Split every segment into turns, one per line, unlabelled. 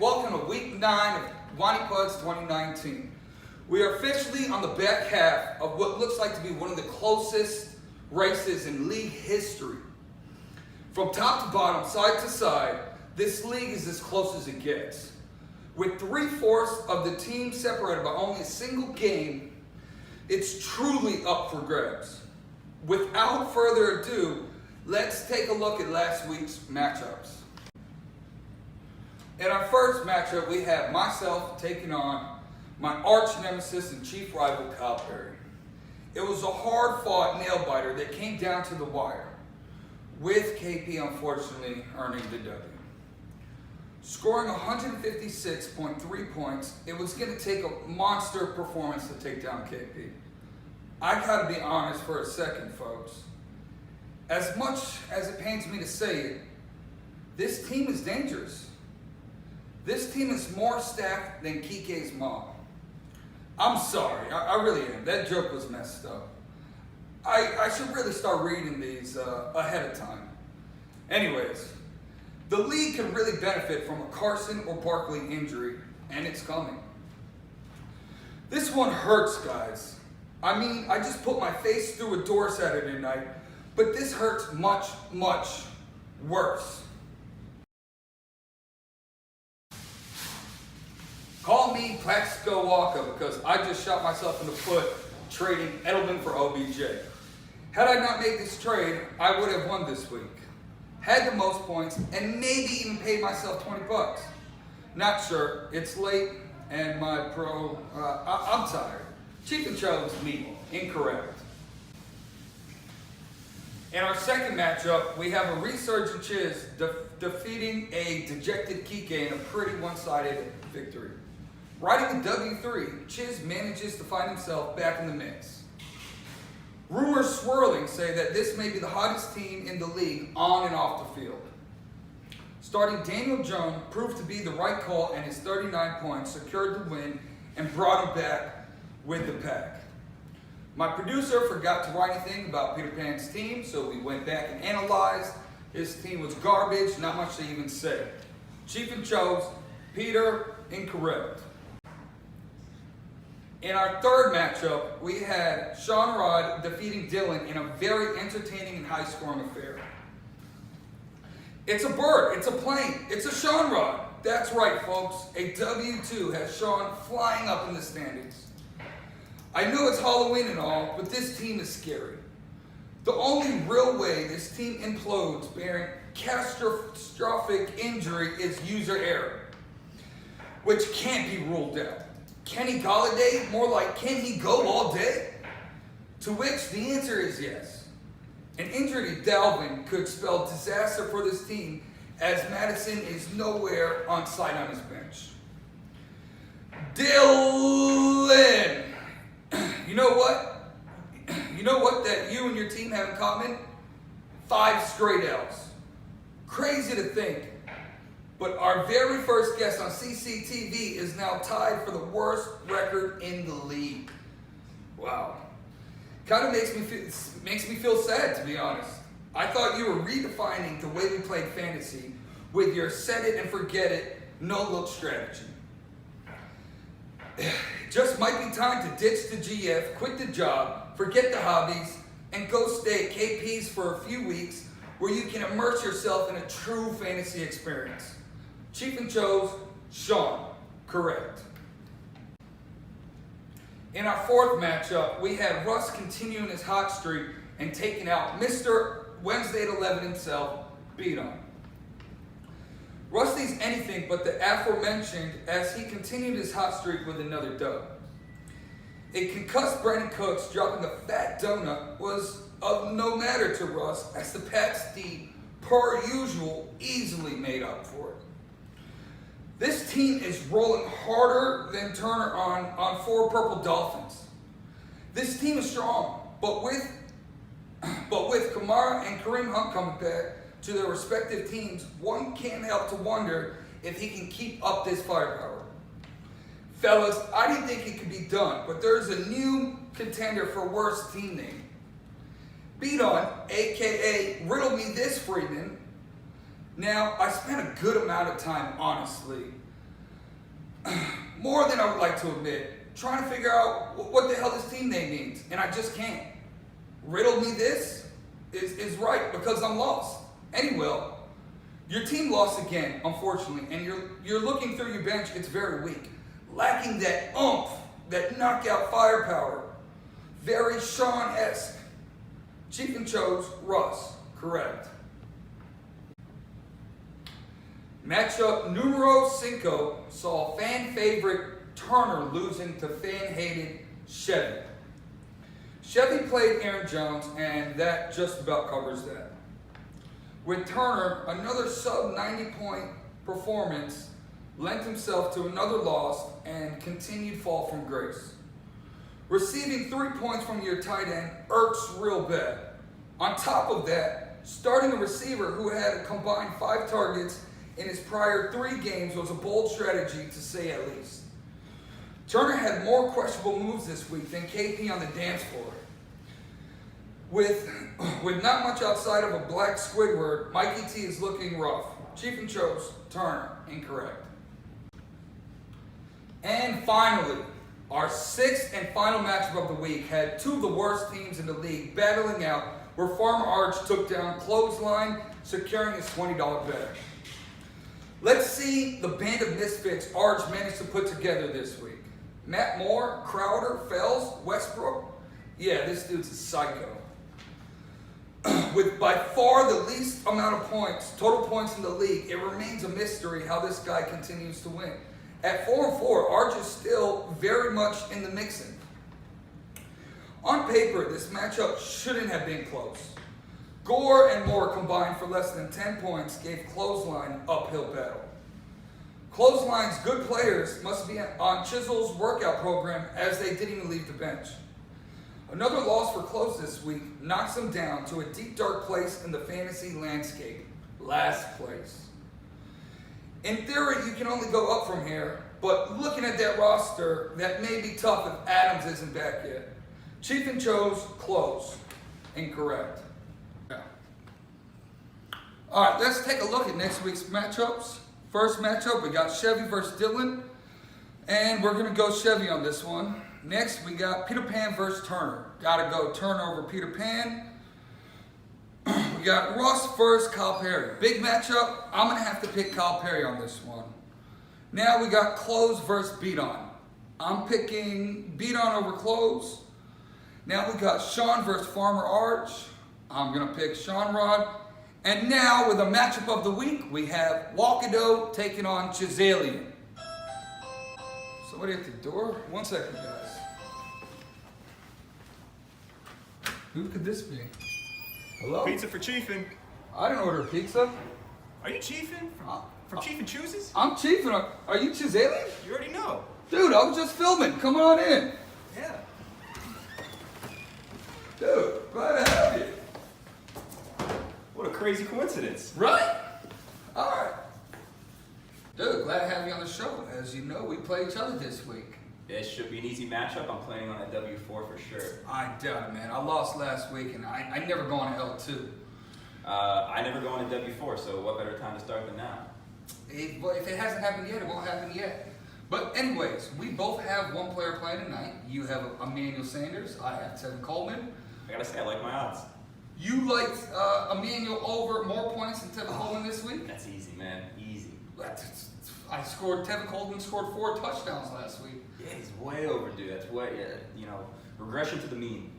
Welcome to week 9 of Wani Pugs 2019. We are officially on the back half of what looks like to be one of the closest races in league history. From top to bottom, side to side, this league is as close as it gets. With 3/4 of the teams separated by only a single game, it's truly up for grabs. Without further ado, let's take a look at last week's matchups. In our first matchup, we have myself taking on my arch nemesis and chief rival, Kyle Perry. It was a hard-fought nail-biter that came down to the wire, with KP unfortunately earning the W. Scoring 156.3 points, it was going to take a monster performance to take down KP. I gotta be honest for a second, folks. As much as it pains me to say it, this team is dangerous. This team is more stacked than Kike's mom. I'm sorry, I really am. That joke was messed up. I should really start reading these ahead of time. Anyways, the league can really benefit from a Carson or Barkley injury, and it's coming. This one hurts, guys. I mean, I just put my face through a door Saturday night, but this hurts much, much worse. Call me Plaxico Walker because I just shot myself in the foot trading Edelman for OBJ. Had I not made this trade, I would have won this week. Had the most points and maybe even paid myself 20 bucks. Not sure. It's late and my I'm tired. Chiefin chose me. Incorrect. In our second matchup, we have a resurgent Chiz defeating a dejected Kike in a pretty one-sided victory. Riding the W3, Chiz manages to find himself back in the mix. Rumors swirling say that this may be the hottest team in the league on and off the field. Starting Daniel Jones proved to be the right call, and his 39 points secured the win and brought him back with the pack. My producer forgot to write anything about Peter Pan's team, so we went back and analyzed. His team was garbage, not much to even say. Chiefin chose Peter, incorrect. In our third matchup, we had Sean Rod defeating Dylan in a very entertaining and high-scoring affair. It's a bird, it's a plane, it's a Sean Rod. That's right, folks. A W2 has Sean flying up in the standings. I know it's Halloween and all, but this team is scary. The only real way this team implodes bearing catastrophic injury is user error, which can't be ruled out. Kenny Golladay? More like, can he go all day? To which the answer is yes. An injury to Dalvin could spell disaster for this team, as Madison is nowhere on site on his bench. Dylan! You know what? You know what that you and your team have in common? 5 straight L's. Crazy to think. But our very first guest on CCTV is now tied for the worst record in the league. Wow. Kind of makes me feel sad, to be honest. I thought you were redefining the way we played fantasy with your set it and forget it, no-look strategy. Just might be time to ditch the GF, quit the job, forget the hobbies, and go stay at KP's for a few weeks where you can immerse yourself in a true fantasy experience. Chiefin chose Sean, correct. In our fourth matchup, we had Russ continuing his hot streak and taking out Mr. Wednesday at 11 himself, Beat On. Rusty's anything but the aforementioned as he continued his hot streak with another dub. A concussed Brandon Cooks dropping a fat donut was of no matter to Russ, as the Pats D, per usual, easily made up for it. This team is rolling harder than Turner on 4 Purple Dolphins. This team is strong, but with Kamara and Kareem Hunt coming back to their respective teams, one can't help to wonder if he can keep up this firepower. Fellas, I didn't think it could be done, but there's a new contender for worst team name. Beat On, aka Riddle Me This, Freeman, Now, I spent a good amount of time, honestly, more than I would like to admit, trying to figure out what the hell this team name means, and I just can't. Riddle me this is right because I'm lost. Anyway, your team lost again, unfortunately, and you're looking through your bench, it's very weak. Lacking that oomph, that knockout firepower. Very Sean-esque. Chiefin chose Russ, correct. Matchup numero 5 saw fan favorite Turner losing to fan hated Chevy. Chevy played Aaron Jones, and that just about covers that. With Turner, another sub 90-point performance lent himself to another loss and continued fall from grace. Receiving 3 points from your tight end irks real bad. On top of that, starting a receiver who had a combined 5 targets in his prior 3 games was a bold strategy, to say at least. Turner had more questionable moves this week than KP on the dance floor. With not much outside of a black Squidward, Mikey T is looking rough. Chiefin chose Turner, incorrect. And finally, our 6th and final matchup of the week had 2 of the worst teams in the league battling out, where Farmer Arch took down Clothesline, securing his $20 bet. Let's see the band of misfits Arch managed to put together this week. Matt Moore, Crowder, Fells, Westbrook. Yeah, this dude's a psycho. With by far the least amount of points, total points in the league, it remains a mystery how this guy continues to win. At 4-4, Arch is still very much in the mixing. On paper, this matchup shouldn't have been close. Gore and Moore combined for less than 10 points gave Clothesline an uphill battle. Clothesline's good players must be on Chisel's workout program, as they didn't even leave the bench. Another loss for Close this week knocks him down to a deep, dark place in the fantasy landscape. Last place. In theory, you can only go up from here, but looking at that roster, that may be tough if Adams isn't back yet. Chiefin chose Close. Incorrect. Yeah. All right, let's take a look at next week's matchups. First matchup, we got Chevy versus Dylan, and we're going to go Chevy on this one. Next, we got Peter Pan versus Turner. Gotta go Turner over Peter Pan. We got Russ versus Kyle Perry. Big matchup. I'm going to have to pick Kyle Perry on this one. Now we got Close versus Beat On. I'm picking Beat On over Close. Now we got Sean versus Farmer Arch. I'm going to pick Sean Rod. And now with a matchup of the week, we have Walkado taking on Chisalian. Somebody at the door? 1 second, guys. Who could this be? Hello?
Pizza for Chiefin.
I didn't order pizza.
Are you Chiefin? From Chiefin Chooses?
I'm Chiefin. Are you Chisalian?
You already know.
Dude, I was just filming. Come on in.
Yeah.
Dude, glad to have you.
What a crazy coincidence.
Right? All right. Dude, glad to have you on the show. As you know, we play each other this week.
This should be an easy matchup. I'm planning on a W4 for sure.
I doubt it, man. I lost last week, and I never go on L2.
I never go on a W4, so what better time to start than now?
If it hasn't happened yet, it won't happen yet. But anyways, we both have one player playing tonight. You have Emmanuel Sanders. I have Tevin Coleman.
I gotta say, I like my odds.
You liked Emmanuel over more points than Tevin Coleman this week?
That's easy, man. Easy.
Tevin Coleman scored 4 touchdowns last week.
Yeah, he's way overdue. That's way, regression to the mean.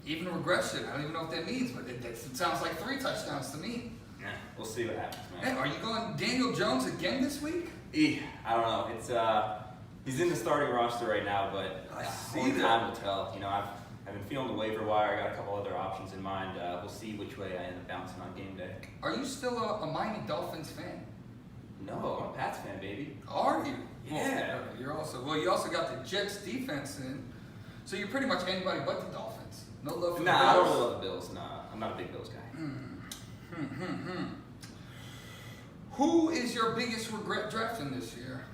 Even regression, I don't even know what that means, but it sounds like 3 touchdowns to me.
Yeah, we'll see what happens, man.
Hey, are you going Daniel Jones again this week?
I don't know. It's he's in the starting roster right now, but only time will tell. I've been feeling the waiver wire. I got a couple other options in mind. We'll see which way I end up bouncing on game day.
Are you still a Miami Dolphins fan?
No, I'm a Pats fan, baby.
Are you?
Yeah.
Well, you also got the Jets defense in, so you're pretty much anybody but the Dolphins. No love for the Bills?
Nah, I don't really love the Bills. Nah, I'm not a big Bills guy.
Who is your biggest regret drafting this year?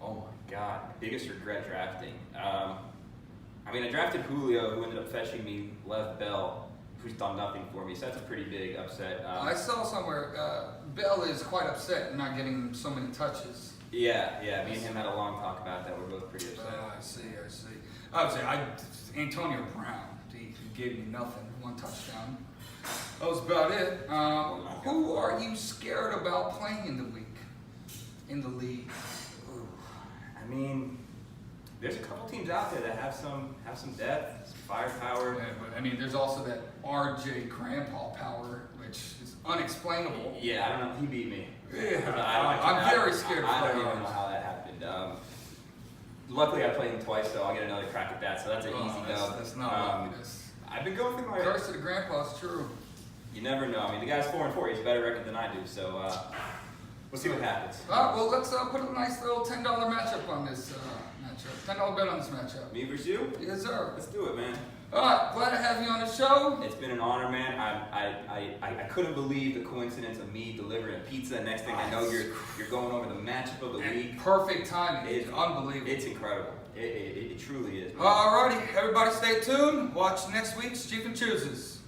Oh my God, biggest regret drafting. I drafted Julio, who ended up fetching me Lev Bell, who's done nothing for me. So that's a pretty big upset.
I saw somewhere Bell is quite upset not getting so many touches.
Yeah, me and him had a long talk about that. We're both pretty upset.
I see. I would say Antonio Brown. He gave me nothing. 1 touchdown. That was about it. Who are you scared about playing in the week? In the league?
Ooh. I mean, there's a couple teams out there that have some depth, some firepower.
Yeah, but I mean, there's also that RJ Grandpa power, which is unexplainable.
Yeah, I don't know. He beat me.
Yeah, I'm very scared of
I don't
playing
even know how that happened. Luckily, I played him twice, so I'll get another crack at that. So that's an easy dub.
That's not
I've been going through my
curse of the grandpa's true.
You never know. I mean, the guy's 4-4. He has a better record than I do. So we'll see what happens.
Well, let's put a nice little $10 matchup on this matchup. $10 bet on this matchup.
Me versus you?
Yes, sir.
Let's do it, man.
All right, glad to have you on the show.
It's been an honor, man. I couldn't believe the coincidence of me delivering a pizza. Next thing I know, you're going over the matchup of the week.
Perfect timing. It's unbelievable.
It's incredible. It truly is.
All righty, everybody stay tuned. Watch next week's Chiefin Chooses.